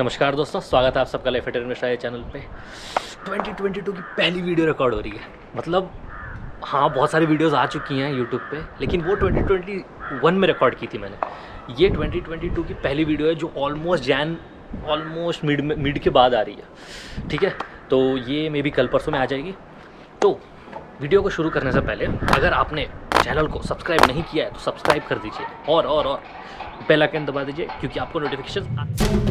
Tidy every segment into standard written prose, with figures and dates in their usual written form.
नमस्कार दोस्तों, स्वागत है आप सबका लाइफ एटर चैनल पे। 2022 की पहली वीडियो रिकॉर्ड हो रही है। मतलब हाँ, बहुत सारी वीडियोस आ चुकी हैं यूट्यूब पे, लेकिन वो 2021 में रिकॉर्ड की थी मैंने। ये 2022 की पहली वीडियो है जो ऑलमोस्ट मिड के बाद आ रही है। ठीक है, तो ये मे बी कल परसों में आ जाएगी। तो वीडियो को शुरू करने से पहले अगर आपने चैनल को सब्सक्राइब नहीं किया है तो सब्सक्राइब कर दीजिए और बेल आइकन दबा दीजिए, क्योंकि आपको नोटिफिकेशन।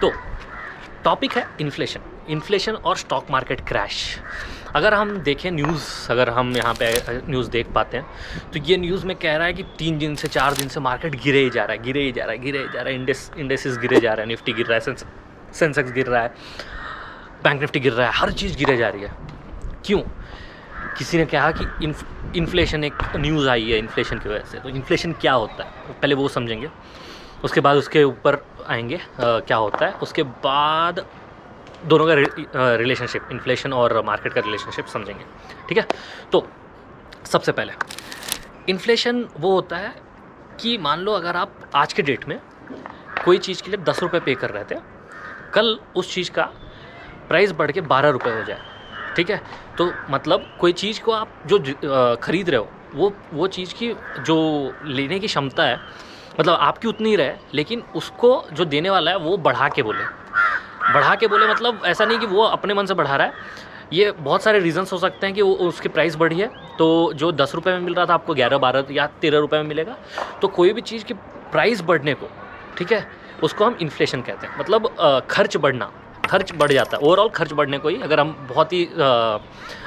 तो टॉपिक है इन्फ्लेशन और स्टॉक मार्केट क्रैश। अगर हम देखें न्यूज़, अगर हम यहाँ पे न्यूज़ देख पाते हैं तो ये न्यूज़ में कह रहा है कि 3 दिन से 4 दिन से मार्केट गिरे ही जा रहा है। इंडेक्सेस गिरे जा रहा है, निफ्टी गिर रहा है, सेंसेक्स गिर रहा है, बैंक निफ्टी गिर रहा है, हर चीज़ गिरे जा रही है। क्यों? किसी ने कहा कि इन्फ्लेशन, एक न्यूज़ आई है इन्फ्लेशन की वजह से। तो इन्फ्लेशन क्या होता है पहले वो समझेंगे, उसके बाद उसके ऊपर आएंगे क्या होता है, उसके बाद दोनों का रिलेशनशिप, इन्फ्लेशन और मार्केट का रिलेशनशिप समझेंगे। ठीक है, तो सबसे पहले इन्फ्लेशन वो होता है कि मान लो अगर आप आज के डेट में कोई चीज़ के लिए 10 रुपये पे कर रहे थे, कल उस चीज़ का प्राइस बढ़ के 12 रुपये हो जाए। ठीक है, तो मतलब कोई चीज़ को आप जो ख़रीद रहे हो वो चीज़ की जो लेने की क्षमता है, मतलब आपकी उतनी ही रहे, लेकिन उसको जो देने वाला है वो बढ़ा के बोले। मतलब ऐसा नहीं कि वो अपने मन से बढ़ा रहा है। ये बहुत सारे रीजंस हो सकते हैं कि वो उसकी प्राइस बढ़ी है, तो जो 10 रुपये में मिल रहा था आपको 11, 12 या 13 रुपये में मिलेगा। तो कोई भी चीज़ की प्राइस बढ़ने को, ठीक है, उसको हम इन्फ्लेशन कहते हैं। मतलब खर्च बढ़ जाता है। ओवरऑल खर्च बढ़ने को ही अगर हम बहुत ही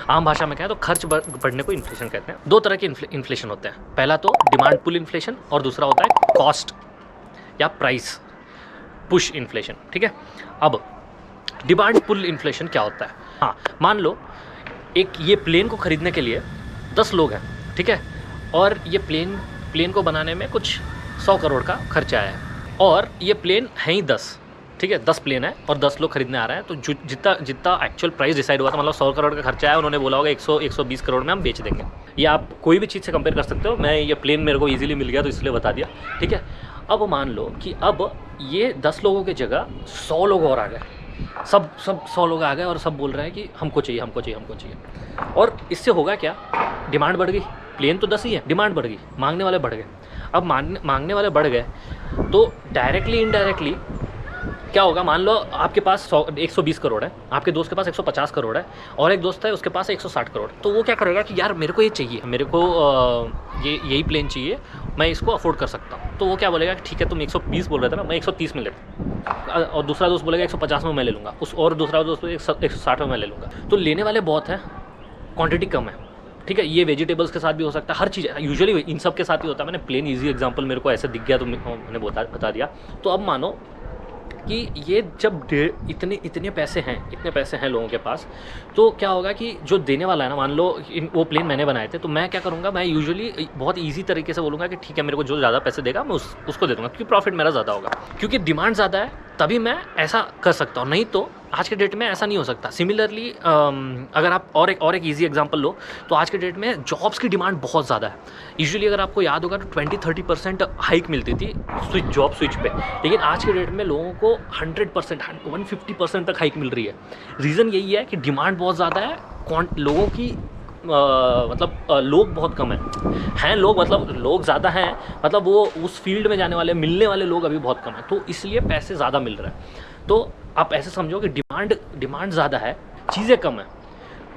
आम भाषा में कहें तो खर्च बढ़ने को इन्फ्लेशन कहते हैं। 2 तरह के इन्फ्लेशन होते हैं। पहला तो डिमांड पुल इन्फ्लेशन और दूसरा होता है कॉस्ट या प्राइस पुश इन्फ्लेशन। ठीक है, अब डिमांड पुल इन्फ्लेशन क्या होता है? हाँ, मान लो ये प्लेन को ख़रीदने के लिए 10 लोग हैं, ठीक है, और ये प्लेन को बनाने में कुछ 100 करोड़ का खर्चा आया है, और ये प्लेन है ही 10, ठीक है, 10 प्लेन है और 10 लोग खरीदने आ रहे हैं। तो जितना एक्चुअल प्राइस डिसाइड हुआ था, मतलब 100 करोड़ का खर्चा है, उन्होंने बोला होगा 120 करोड़ में हम बेच देंगे। ये आप कोई भी चीज़ से कंपेयर कर सकते हो। मैं ये प्लेन मेरे को इजीली मिल गया तो इसलिए बता दिया। ठीक है, अब मान लो कि अब ये 10 लोगों की जगह 100 लोग और आ गए। सब 100 लोग आ गए और सब बोल रहे हैं कि हमको चाहिए। और इससे होगा क्या? डिमांड बढ़ गई। प्लेन तो 10 ही है, डिमांड बढ़ गई, मांगने वाले बढ़ गए। अब मांगने वाले बढ़ गए तो डायरेक्टली इनडायरेक्टली क्या होगा? मान लो आपके पास 120 करोड़ है, आपके दोस्त के पास 150 करोड़ है, और एक दोस्त है उसके पास 160 करोड़। तो वो क्या करेगा कि यार मेरे को ये चाहिए, मेरे को यही प्लेन चाहिए, मैं इसको अफोर्ड कर सकता हूँ। तो वो क्या बोलेगा कि ठीक है, तुम 120 बोल रहे थे ना, मैं 130 में लेता हूँ। और दूसरा दोस्त बोलेगा 150 में मैं ले लूँगा, और दूसरा दोस्त 160 में मैं ले लूँगा। तो लेने वाले बहुत हैं, क्वान्टिटी कम है। ठीक है, ये वेजिटेबल्स के साथ भी हो सकता है, हर चीज़ यूजुअली इन सब के साथ ही होता है। मैंने प्लेन ईजी एग्जांपल मेरे को ऐसे दिख गया तो मैंने बता दिया। तो अब मानो कि ये जब इतने पैसे हैं लोगों के पास, तो क्या होगा कि जो देने वाला है ना, मान लो वो प्लेन मैंने बनाए थे, तो मैं क्या करूँगा, मैं यूजुअली बहुत इजी तरीके से बोलूँगा कि ठीक है, मेरे को जो ज़्यादा पैसे देगा मैं उसको दे दूँगा, क्योंकि प्रॉफिट मेरा ज़्यादा होगा। क्योंकि डिमांड ज़्यादा है तभी मैं ऐसा कर सकता हूँ, नहीं तो आज के डेट में ऐसा नहीं हो सकता। सिमिलरली अगर आप और एक ईजी एग्जांपल लो, तो आज के डेट में जॉब्स की डिमांड बहुत ज़्यादा है। यूजुअली अगर आपको याद होगा तो 20-30% हाइक मिलती थी जॉब स्विच पे, लेकिन आज के डेट में लोगों को 100%, 150% तक हाइक मिल रही है। रीज़न यही है कि डिमांड बहुत ज़्यादा है, लोगों की लोग बहुत कम हैं लोग, मतलब लोग ज़्यादा हैं, मतलब वो उस फील्ड में जाने वाले, मिलने वाले लोग अभी बहुत कम हैं, तो इसलिए पैसे ज़्यादा मिल रहे हैं। तो आप ऐसे समझो कि डिमांड ज़्यादा है, चीज़ें कम है,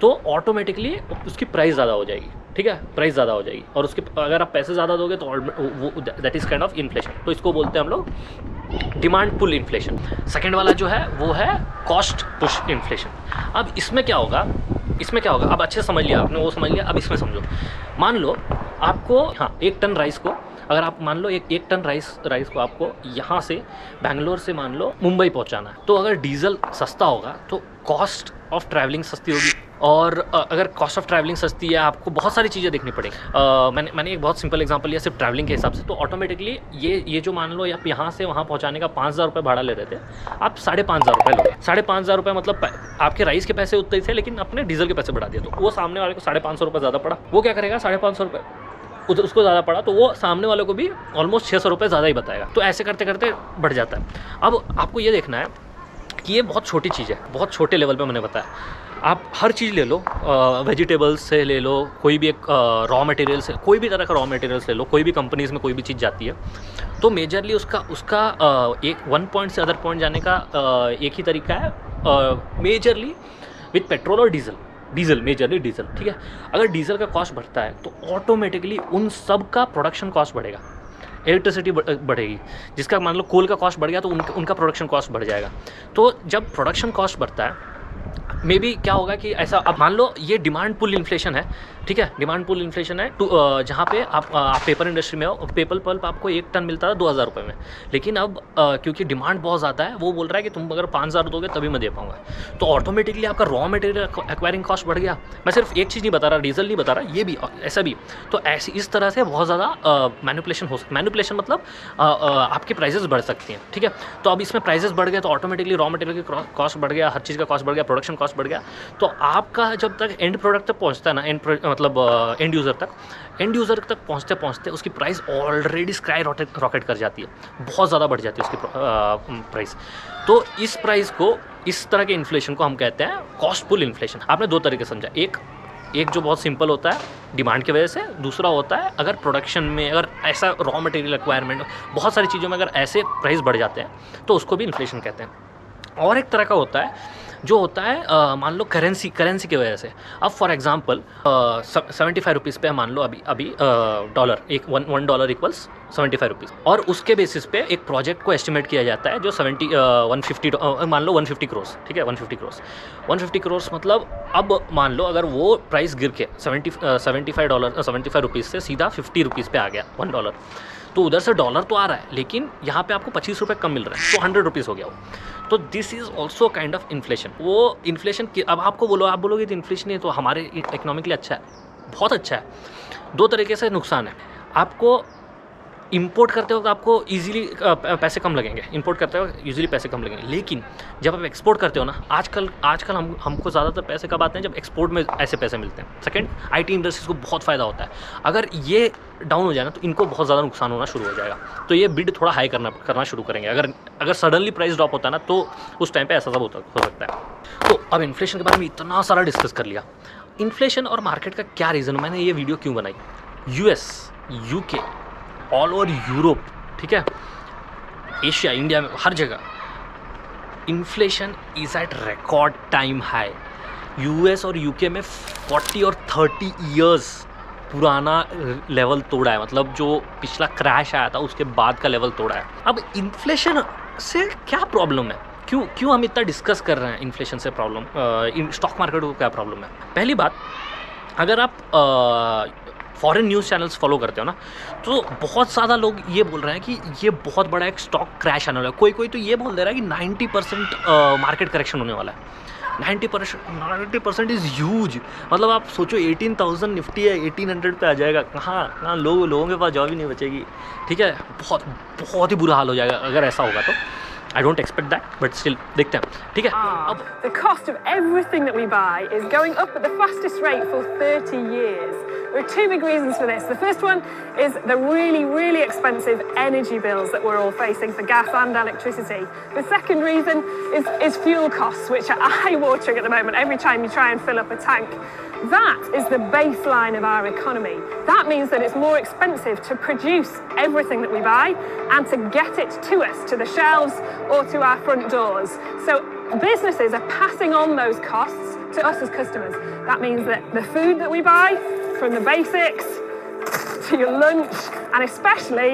तो ऑटोमेटिकली उसकी प्राइस ज़्यादा हो जाएगी। ठीक है, प्राइस ज़्यादा हो जाएगी, और उसके अगर आप पैसे ज़्यादा दोगे तो वो that is kind of inflation. तो इसको बोलते हैं हम लोग डिमांड पुल इन्फ्लेशन। सेकेंड वाला जो है वो है कॉस्ट पुश इन्फ्लेशन। अब इसमें क्या होगा? अब अच्छे समझ लिया आपने, वो समझ लिया, अब इसमें समझो। मान लो आपको, हाँ, 1 टन राइस को, अगर आप मान लो एक टन राइस को आपको यहाँ से बैंगलोर से मान लो मुंबई पहुँचाना है, तो अगर डीजल सस्ता होगा तो कॉस्ट ऑफ ट्रैवलिंग सस्ती होगी, और अगर कॉस्ट ऑफ ट्रैवलिंग सस्ती है, आपको बहुत सारी चीज़ें देखनी पड़ेगी। मैंने एक बहुत सिंपल एग्जांपल लिया सिर्फ ट्रैवलिंग के हिसाब से, तो ऑटोमेटिकली ये जो मान लो आप यहाँ से वहाँ पहुँचाने का 5,000 रुपये भाड़ा ले रहे थे, आप 5,500 रुपये लोगे। 5,500 रुपये मतलब आपके राइस के पैसे उतने ही थे, लेकिन अपने डीजल के पैसे बढ़ा दिए, तो वो सामने वाले को 550 रुपये ज़्यादा पड़ा। वो क्या करेगा, 550 रुपये उसको ज़्यादा पड़ा, तो वो सामने वाले को भी ऑलमोस्ट 600 रुपये ज़्यादा ही बताएगा। तो ऐसे करते करते बढ़ जाता है। अब आपको ये देखना है कि ये बहुत छोटी चीज़ है, बहुत छोटे लेवल पे मैंने बताया। आप हर चीज़ ले लो, वेजिटेबल्स से ले लो, कोई भी एक रॉ मटेरियल से, कोई भी तरह का रॉ मटेरियल्स ले लो, कोई भी कंपनीज़ में कोई भी चीज़ जाती है, तो मेजरली उसका एक वन पॉइंट से अदर पॉइंट जाने का एक ही तरीका है, मेजरली विथ पेट्रोल और डीजल, मेजरली डीजल, ठीक है। अगर डीजल का कॉस्ट बढ़ता है तो ऑटोमेटिकली उन सब का प्रोडक्शन कॉस्ट बढ़ेगा, इलेक्ट्रिसिटी बढ़ेगी। जिसका मान लो कोल का कॉस्ट बढ़ गया तो उनका प्रोडक्शन कॉस्ट बढ़ जाएगा। तो जब प्रोडक्शन कॉस्ट बढ़ता है, मे बी क्या होगा कि ऐसा, अब मान लो ये डिमांड पुल इन्फ्लेशन है, ठीक है, डिमांड पुल इन्फ्लेशन है, जहाँ पे आप पेपर इंडस्ट्री में हो, पेपर पल्प आपको 1 टन मिलता था 2,000 रुपये में, लेकिन अब क्योंकि डिमांड बहुत ज़्यादा है, वो बोल रहा है कि तुम अगर 5,000 दोगे तभी मैं दे पाऊँगा, तो ऑटोमेटिकली आपका रॉ मटेरियल एक्वायरिंग कॉस्ट बढ़ गया। मैं सिर्फ एक चीज़ नहीं बता रहा, डीजल नहीं बता रहा, ये भी ऐसा भी। तो ऐसी इस तरह से बहुत ज़्यादा मैनिपुलेशन हो सकती, मैनिपुलेशन मतलब आपके प्राइजेस बढ़ सकती हैं, ठीक है। तो अब इसमें प्राइजेस बढ़ गए तो ऑटोमेटिकली रॉ मटेरियल की कॉस्ट बढ़ गया, हर चीज़ का कॉस्ट बढ़ गया, प्रोडक्शन कॉस्ट बढ़ गया। तो आपका जब तक एंड प्रोडक्ट तक पहुंचता है ना, एंड यूज़र तक पहुंचते पहुंचते उसकी प्राइस ऑलरेडी स्काई रॉकेट कर जाती है, बहुत ज़्यादा बढ़ जाती है उसकी प्राइस। तो इस प्राइस को, इस तरह के इन्फ्लेशन को हम कहते हैं कॉस्ट पुल इन्फ्लेशन। आपने दो तरीके समझा, एक जो बहुत सिंपल होता है डिमांड की वजह से, दूसरा होता है अगर प्रोडक्शन में अगर ऐसा रॉ मटेरियल रिक्वायरमेंट, बहुत सारी चीज़ों में अगर ऐसे प्राइस बढ़ जाते हैं तो उसको भी इन्फ्लेशन कहते हैं। और एक तरह का होता है जो होता है मान लो करेंसी की वजह से। अब फॉर एग्जांपल 75 रुपीज़ पे मान लो अभी डॉलर, एक $1 इक्वल्स 75 रुपीज़, और उसके बेसिस पे एक प्रोजेक्ट को एस्टिमेट किया जाता है जो 150 मान लो 150 करोड़, ठीक है, 150 करोड़ मतलब अब मान लो अगर वो प्राइस गिर के $75 रुपीज़ से सीधा 50 रुपीज़ पे आ गया $1, तो उधर से डॉलर तो आ रहा है, लेकिन यहाँ पे आपको 25 रुपये कम मिल रहा है, तो 100 रुपीज़ हो गया वो। तो this is also kind of inflation. वो इन्फ्लेशन की, अब आप बोलोगे तो इन्फ्लेशन है तो हमारे इकोनॉमी के लिए अच्छा है, बहुत अच्छा है। दो तरीके से नुकसान है। आपको इंपोर्ट करते वक्त आपको ईजिली पैसे कम लगेंगे, इंपोर्ट करते वक्त यूजुअली पैसे कम लगेंगे, लेकिन जब आप एक्सपोर्ट करते हो ना, आजकल हमको ज़्यादातर पैसे कब आते हैं, जब एक्सपोर्ट में ऐसे पैसे मिलते हैं। सेकंड, आईटी इंडस्ट्रीज़ को बहुत फ़ायदा होता है। अगर ये डाउन हो जाए ना तो इनको बहुत ज़्यादा नुकसान होना शुरू हो जाएगा, तो ये बिड थोड़ा हाई करना शुरू करेंगे। अगर सडनली प्राइस ड्रॉप होता है ना तो उस टाइम पर ऐसा सब हो सकता है। तो अब इन्फ्लेशन के बारे में इतना सारा डिस्कस कर लिया। इन्फ्लेशन और मार्केट का क्या रीज़न, मैंने ये वीडियो क्यों बनाई, US, UK, all over Europe, ठीक है, एशिया, इंडिया में, हर जगह inflation is at record time high. US और UK में 40 और 30 ईयर्स पुराना लेवल तोड़ा है, मतलब जो पिछला क्रैश आया था उसके बाद का लेवल तोड़ा है। अब इन्फ्लेशन से क्या प्रॉब्लम है, क्यों हम इतना डिस्कस कर रहे हैं इन्फ्लेशन से प्रॉब्लम, स्टॉक मार्केट को क्या प्रॉब्लम है। पहली बात, अगर आप फॉरेन न्यूज़ चैनल्स फॉलो करते हो ना, तो बहुत ज़्यादा लोग ये बोल रहे हैं कि ये बहुत बड़ा एक स्टॉक क्रैश आने वाला है। कोई तो ये बोल दे रहा है कि 90% मार्केट करेक्शन होने वाला है। 90% इज़ ह्यूज। मतलब आप सोचो 18,000 निफ्टी है, 1800 पे आ जाएगा, कहाँ लोगों के पास जॉब ही नहीं बचेगी, ठीक है। बहुत ही बुरा हाल हो जाएगा अगर ऐसा होगा तो। I don't expect that, but still देखते हैं, ठीक है। अब the cost of everything that we buy is going up at the fastest rate for 30 years. There are two big reasons for this. The first one is the really, really expensive energy bills that we're all facing for gas and electricity. The second reason is fuel costs, which are eye-watering at the moment every time you try and fill up a tank. That is the baseline of our economy. That means that it's more expensive to produce everything that we buy and to get it to us, to the shelves or to our front doors. So businesses are passing on those costs to us as customers. That means that the food that we buy, from the basics to your lunch, and especially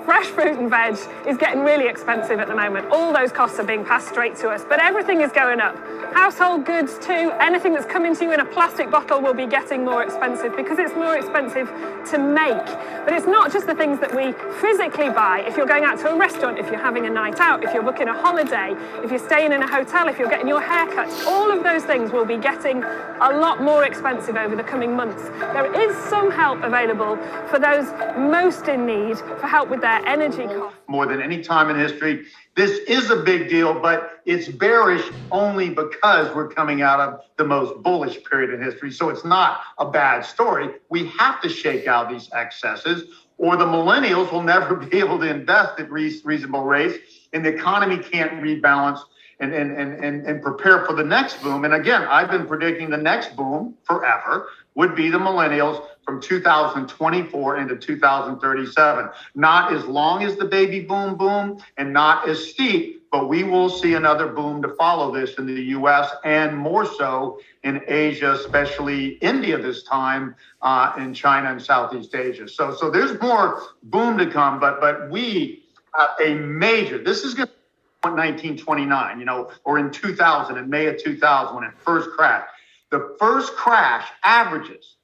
Fresh fruit and veg is getting really expensive at the moment. All those costs are being passed straight to us, but everything is going up. Household goods too. Anything that's coming to you in a plastic bottle will be getting more expensive because it's more expensive to make. But it's not just the things that we physically buy. If you're going out to a restaurant, if you're having a night out, if you're booking a holiday, if you're staying in a hotel, if you're getting your hair cut, all of those things will be getting a lot more expensive over the coming months. There is some help available for those most in need for help with their energy costs. More than any time in history. This is a big deal, but it's bearish only because we're coming out of the most bullish period in history. So it's not a bad story. We have to shake out these excesses, or the millennials will never be able to invest at reasonable rates, and the economy can't rebalance and prepare for the next boom. And again, I've been predicting the next boom forever would be the millennials from 2024 into 2037. Not as long as the baby boom and not as steep, but we will see another boom to follow this in the US and more so in Asia, especially India this time, in China and Southeast Asia. So there's more boom to come, but we have a major, this is going to 1929, or in 2000, in May of 2000, when it first crashed. The first crash averages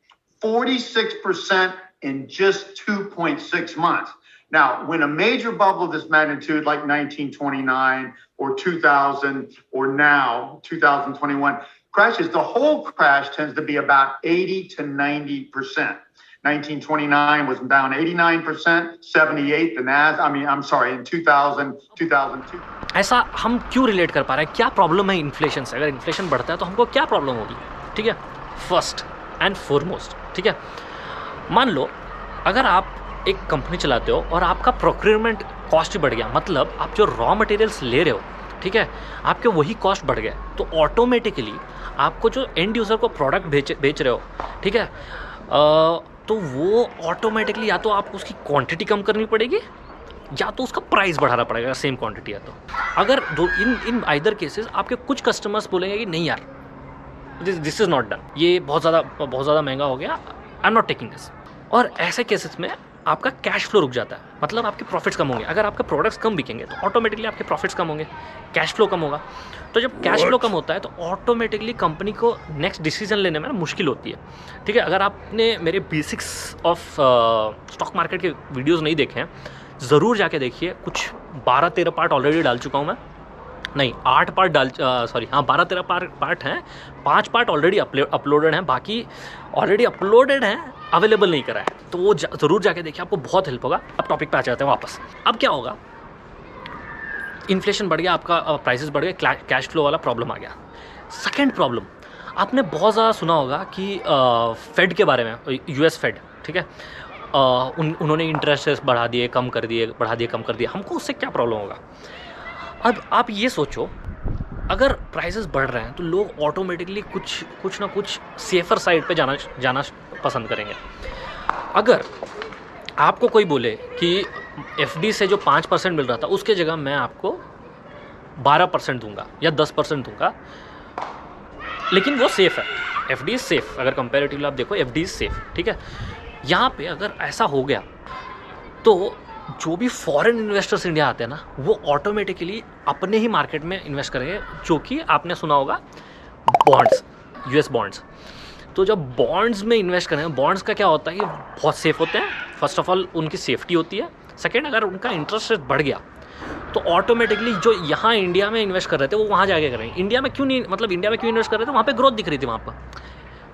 46% in just 2.6 months. Now, when a major bubble of this magnitude, like 1929 or 2000 or now 2021 crashes, the whole crash tends to be about 80 to 90%. 1929 was down 89%, 78 in 2000, 2002. ऐसा हम क्यों relate कर पा रहे हैं? क्या problem है inflation से? अगर इन्फ्लेशन बढ़ता है तो हमको क्या प्रॉब्लम होगी? ठीक है, फर्स्ट एंड फॉरमोस्ट, ठीक है, मान लो अगर आप एक कंपनी चलाते हो और आपका प्रोक्योरमेंट कॉस्ट बढ़ गया, मतलब आप जो रॉ मटेरियल्स ले रहे हो, ठीक है, आपके वही कॉस्ट बढ़ गए, तो ऑटोमेटिकली आपको जो एंड यूज़र को प्रोडक्ट बेच रहे हो, ठीक है, तो वो ऑटोमेटिकली या तो आपको उसकी क्वांटिटी कम करनी पड़ेगी या तो उसका प्राइस बढ़ाना पड़ेगा, सेम क्वांटिटी है तो। अगर दो इन आइदर केसेस आपके कुछ कस्टमर्स बोलेंगे कि नहीं यार, दिस इज़ नॉट डन, ये बहुत ज़्यादा महंगा हो गया, I am not taking this. और ऐसे केसेस में आपका कैश फ्लो रुक जाता है, मतलब आपके प्रॉफिट्स कम होंगे। अगर आपके प्रोडक्ट्स कम बिकेंगे तो ऑटोमेटिकली आपके प्रॉफिट्स कम होंगे, कैश फ्लो कम होगा। तो जब कैश फ्लो कम होता है तो ऑटोमेटिकली कंपनी को नेक्स्ट डिसीजन लेने में मुश्किल होती है, ठीक है। अगर आपने मेरे बेसिक्स ऑफ स्टॉक मार्केट के वीडियोस नहीं देखे हैं, ज़रूर जाके देखिए। कुछ 12-13 पार्ट ऑलरेडी डाल चुका हूँ मैं, नहीं 8 पार्ट 12-13 पार्ट हैं, 5 पार्ट ऑलरेडी अपलोडेड हैं, बाकी ऑलरेडी अपलोडेड हैं, अवेलेबल नहीं करा है, तो वो ज़रूर जाके देखिए, आपको बहुत हेल्प होगा। अब टॉपिक पे आ जाते हैं वापस। अब क्या होगा, इन्फ्लेशन बढ़ गया, आपका प्राइसेस बढ़ गए, कैश फ्लो वाला प्रॉब्लम आ गया। सेकेंड प्रॉब्लम, आपने बहुत ज़्यादा सुना होगा कि फेड के बारे में, US फेड, ठीक है, उन्होंने इंटरेस्ट रेट्स बढ़ा दिए, कम कर दिए। हमको उससे क्या प्रॉब्लम होगा? अब आप ये सोचो, अगर प्राइसेस बढ़ रहे हैं तो लोग ऑटोमेटिकली कुछ ना कुछ सेफ़र साइड पे जाना पसंद करेंगे। अगर आपको कोई बोले कि FD से जो 5% मिल रहा था उसके जगह मैं आपको 12% दूंगा या 10% दूंगा, लेकिन वो सेफ़ है, FD इज़ सेफ़। अगर कंपेरेटिवली आप देखो, FD इज़ सेफ़, ठीक है। यहाँ पे अगर ऐसा हो गया तो जो भी फॉरेन इन्वेस्टर्स इंडिया आते हैं ना, वो ऑटोमेटिकली अपने ही मार्केट में इन्वेस्ट करेंगे, जो कि आपने सुना होगा बॉन्ड्स, US बॉन्ड्स। तो जब बॉन्ड्स में इन्वेस्ट करेंगे, बॉन्ड्स का क्या होता है कि बहुत सेफ़ होते हैं। फर्स्ट ऑफ ऑल उनकी सेफ्टी होती है, सेकेंड अगर उनका इंटरेस्ट रेट बढ़ गया तो ऑटोमेटिकली जो यहाँ इंडिया में इन्वेस्ट कर रहे थे वो वहाँ जाके करेंगे। इंडिया में क्यों इन्वेस्ट कर रहे थे? वहाँ पे ग्रोथ दिख रही थी,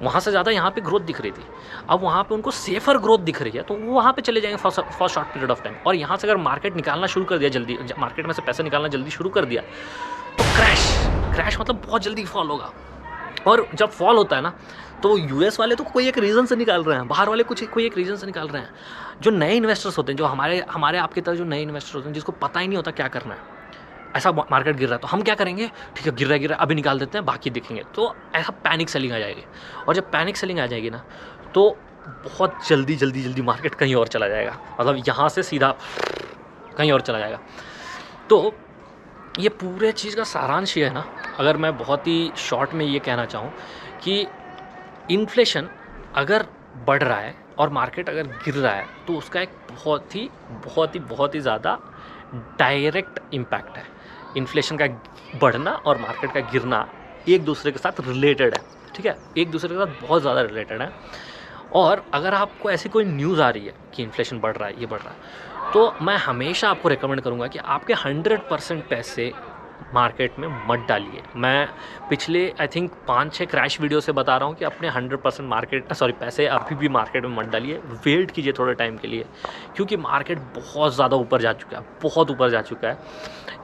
वहाँ से ज़्यादा यहाँ पे ग्रोथ दिख रही थी। अब वहाँ पे उनको सेफर ग्रोथ दिख रही है तो वो वहाँ पे चले जाएंगे for short period of time. और यहाँ से अगर मार्केट निकालना शुरू कर दिया, जल्दी मार्केट में से पैसे निकालना जल्दी शुरू कर दिया तो क्रैश मतलब बहुत जल्दी फॉल होगा। और जब फॉल होता है ना तो US वाले तो कोई एक रीज़न से निकाल रहे हैं, बाहर वाले कोई एक रीज़न से निकाल रहे हैं। जो नए इन्वेस्टर्स होते हैं, जो हमारे आपकी तरह जो नए इन्वेस्टर्स होते हैं, जिसको पता ही नहीं होता क्या करना है, ऐसा मार्केट गिर रहा है तो हम क्या करेंगे, ठीक है गिर रहा है अभी निकाल देते हैं, बाकी देखेंगे। तो ऐसा पैनिक सेलिंग आ जाएगी, और जब पैनिक सेलिंग आ जाएगी ना तो बहुत जल्दी मार्केट कहीं और चला जाएगा, मतलब यहाँ से सीधा कहीं और चला जाएगा। तो ये पूरे चीज़ का सारांश ये है ना, अगर मैं बहुत ही शॉर्ट में ये कहना चाहूँ कि इन्फ्लेशन अगर बढ़ रहा है और मार्केट अगर गिर रहा है तो उसका एक बहुत ही ज़्यादा डायरेक्ट इम्पैक्ट है। इन्फ्लेशन का बढ़ना और मार्केट का गिरना एक दूसरे के साथ रिलेटेड है, ठीक है, एक दूसरे के साथ बहुत ज़्यादा रिलेटेड है। और अगर आपको ऐसी कोई न्यूज़ आ रही है कि इन्फ्लेशन बढ़ रहा है, ये बढ़ रहा है, तो मैं हमेशा आपको रिकमेंड करूँगा कि आपके 100% पैसे मार्केट में मत डालिए। मैं पिछले आई थिंक 5-6 क्रैश वीडियो से बता रहा हूँ कि अपने 100% पैसे अभी भी मार्केट में मत डालिए, वेट कीजिए थोड़े टाइम के लिए, क्योंकि मार्केट बहुत ज़्यादा ऊपर जा चुका है, बहुत ऊपर जा चुका है।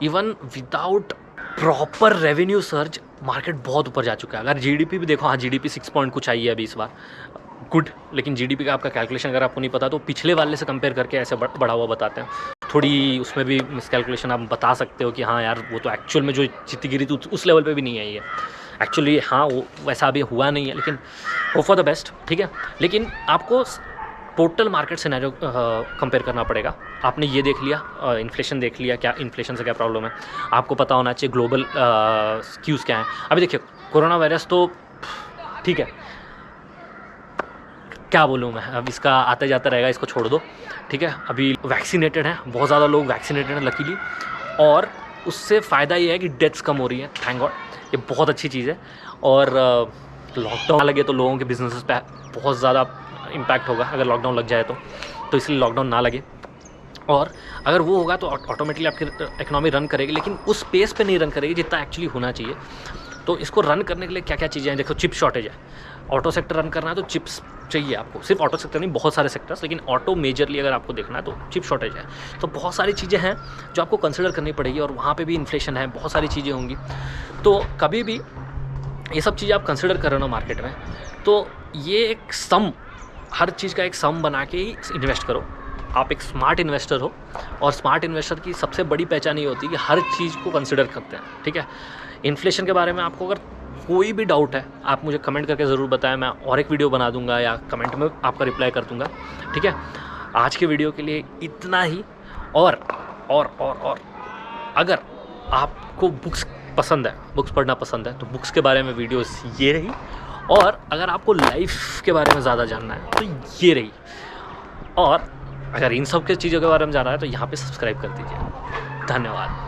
Even without proper revenue surge market बहुत ऊपर जा चुका है। अगर जीडीपी भी देखो, हाँ जीडीपी 6 पॉइंट कुछ आई है अभी इस बार, गुड, लेकिन जीडीपी का आपका कैलकुलेशन अगर आपको नहीं पता तो पिछले वाले से कंपेयर करके ऐसे बढ़ा हुआ बताते हैं। थोड़ी उसमें भी मिसकैलकुलेशन आप बता सकते हो कि हाँ यार वो तो एक्चुअल में जो जितनी गिरी थी उस लेवल पे भी नहीं आई है एक्चुअली, हाँ वो वैसा अभी हुआ नहीं है, लेकिन होप फॉर द बेस्ट, ठीक है। लेकिन आपको टोटल मार्केट सिनेरियो कंपेयर करना पड़ेगा। आपने ये देख लिया, इन्फ्लेशन देख लिया, क्या इन्फ्लेशन से क्या प्रॉब्लम है, आपको पता होना चाहिए ग्लोबल क्यूज़ क्या हैं। अभी देखिए कोरोना वायरस तो ठीक है, क्या बोलूँ मैं, अब इसका आते जाता रहेगा, इसको छोड़ दो, ठीक है। अभी वैक्सीनेटेड हैं, बहुत ज़्यादा लोग वैक्सीनेटेड हैं लकीली, और उससे फ़ायदा ये है कि डेथ्स कम हो रही हैं, थैंक गॉड, ये बहुत अच्छी चीज़ है। और लॉकडाउन लगे तो लोगों के बिजनेसेस पे बहुत ज़्यादा इम्पैक्ट होगा अगर लॉकडाउन लग जाए तो इसलिए लॉकडाउन ना लगे। और अगर वो होगा तो ऑटोमेटिकली आपकी इकोनॉमी रन करेगी, लेकिन उस पेस पे नहीं रन करेगी जितना एक्चुअली होना चाहिए। तो इसको रन करने के लिए क्या क्या चीज़ें हैं, देखो चिप शॉर्टेज है, ऑटो सेक्टर रन करना है तो चिप्स चाहिए आपको, सिर्फ ऑटो सेक्टर नहीं, बहुत सारे सेक्टर्स, लेकिन ऑटो मेजरली अगर आपको देखना है तो चिप शॉर्टेज है। तो बहुत सारी चीज़ें हैं जो आपको कंसिडर करनी पड़ेगी, और वहाँ पे भी इन्फ्लेशन है, बहुत सारी चीज़ें होंगी। तो कभी भी ये सब चीज़ें आप कंसिडर कर रहे हो मार्केट में, तो ये एक सम, हर चीज़ का एक सम बना के ही इन्वेस्ट करो। आप एक स्मार्ट इन्वेस्टर हो, और स्मार्ट इन्वेस्टर की सबसे बड़ी पहचान ये होती है कि हर चीज़ को कंसिडर करते हैं, ठीक है। इन्फ्लेशन के बारे में आपको अगर कोई भी डाउट है आप मुझे कमेंट करके ज़रूर बताएं, मैं और एक वीडियो बना दूंगा या कमेंट में आपका रिप्लाई कर दूंगा, ठीक है। आज के वीडियो के लिए इतना ही। और अगर आपको बुक्स पसंद है, बुक्स पढ़ना पसंद है, तो बुक्स के बारे में वीडियोस ये रही, और अगर आपको लाइफ के बारे में ज़्यादा जानना है तो ये रही, और अगर इन सब के चीज़ों के बारे में जानना है तो यहाँ पे सब्सक्राइब कर दीजिए। धन्यवाद।